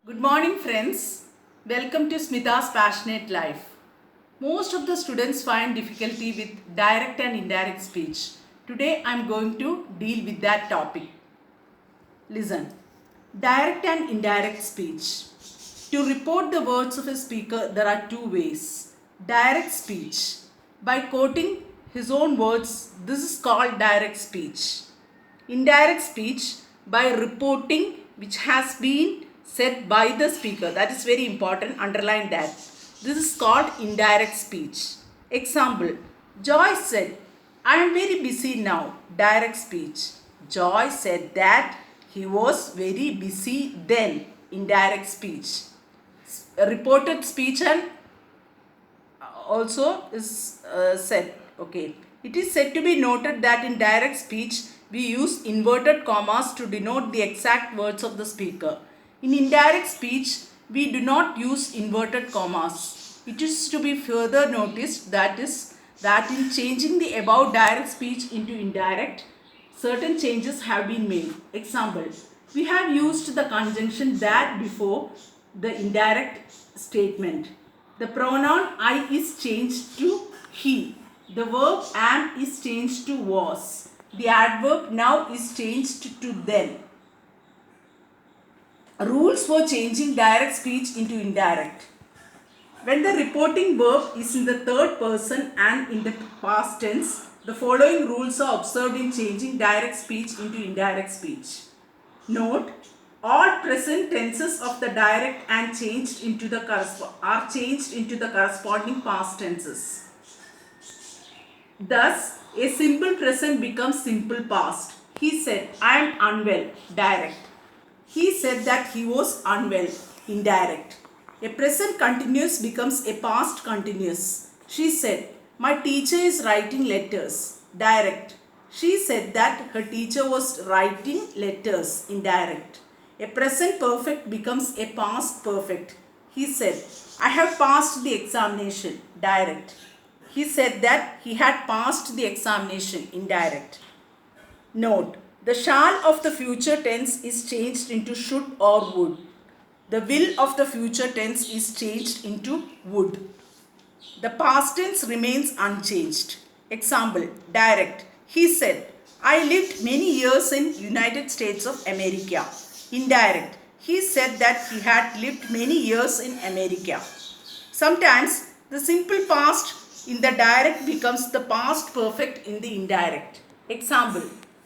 Good morning, friends. Welcome to Smita's Passionate Life. Most of the students find difficulty with direct and indirect speech. Today I am going to deal with that topic. Listen. Direct and indirect speech. To report the words of a speaker, there are two ways. Direct speech. By quoting his own words, this is called direct speech. Indirect speech by reporting which has been said by the speaker. That is very important. Underline that. This is called indirect speech. Example, Joy said, I am very busy now. Direct speech. Joy said that he was very busy then. Indirect speech. Reported speech and also is said. Okay. It is said to be noted that in direct speech we use inverted commas to denote the exact words of the speaker. In indirect speech we do not use inverted commas. It is to be further noticed that in changing the above direct speech into indirect, certain changes have been made. Example, we have used the conjunction that before the indirect statement. The pronoun I is changed to he. The verb am is changed to was. The adverb now is changed to then. Rules for changing direct speech into indirect. When the reporting verb is in the third person and in the past tense, the following rules are observed in changing direct speech into indirect speech. Note, all present tenses of the direct and changed into the corresponding past tenses. Thus, a simple present becomes simple past. He said, I am unwell. Direct. He said that he was unwell. Indirect. A present continuous becomes a past continuous. She said, my teacher is writing letters. Direct. She said that her teacher was writing letters. Indirect. A present perfect becomes a past perfect. He said, I have passed the examination. Direct. He said that he had passed the examination. Indirect. Note, the shall of the future tense is changed into should or would. The will of the future tense is changed into would. The past tense remains unchanged. Example, direct. He said, I lived many years in United States of America. Indirect. He said that he had lived many years in America. Sometimes the simple past in the direct becomes the past perfect in the indirect. Example,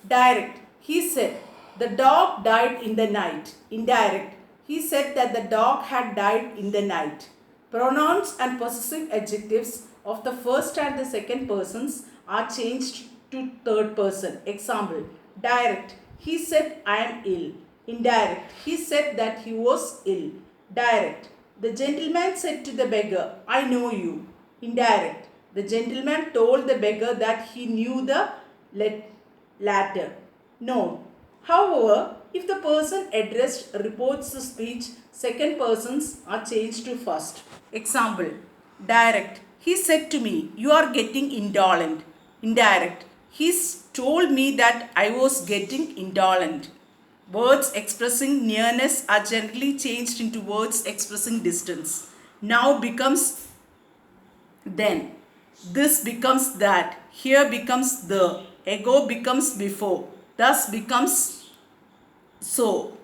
direct. He said, the dog died in the night. Indirect. He said that the dog had died in the night. Pronouns and possessive adjectives of the first and the second persons are changed to third person. Example, direct. He said, I am ill. Indirect. He said that he was ill. Direct. The gentleman said to the beggar, I know you. Indirect. The gentleman told the beggar that he knew the latter. Note, however, if the person addressed reports the speech, second persons are changed to first. Example, direct. He said to me, you are getting indolent. Indirect. He told me that I was getting indolent. Words expressing nearness are generally changed into words expressing distance. Now becomes then. This becomes that. Here becomes the. Ago becomes before. Thus becomes so.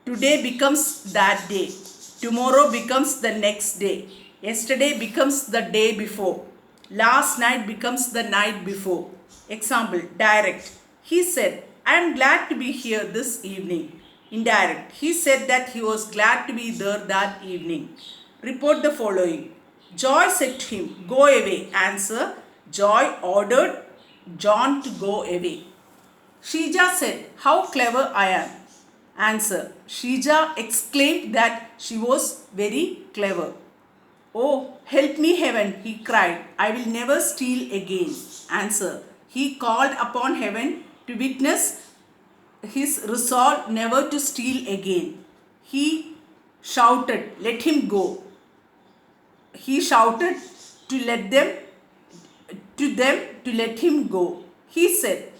Today becomes that day. Tomorrow becomes the next day. Yesterday becomes the day before. Last night becomes the night before. Example, direct. He said, I am glad to be here this evening. Indirect. He said that he was glad to be there that evening. Report the following. Joy said to him, go away. Answer, Joy ordered John to go away. Shija said, how clever I am. Answer, Shija exclaimed that she was very clever. Oh, help me heaven, he cried. I will never steal again. Answer, he called upon heaven to witness his resolve never to steal again. He shouted, let him go. He shouted to them to let him go. He said,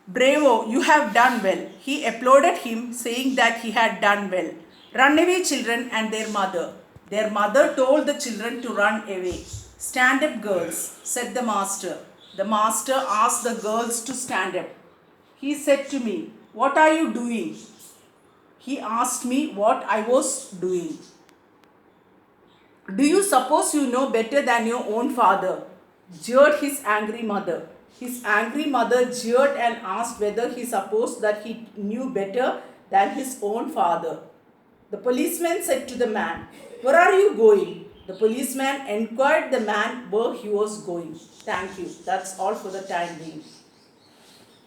bravo, you have done well. He applauded him, saying that he had done well. Run away, children, and their mother. Their mother told the children to run away. Stand up, girls, said the master. The master asked the girls to stand up. He said to me, "What are you doing?" He asked me what I was doing. Do you suppose you know better than your own father? Jeered his angry mother. His angry mother jeered and asked whether he supposed that he knew better than his own father. The policeman said to the man, "Where are you going?" The policeman inquired the man where he was going. Thank you. That's all for the time being.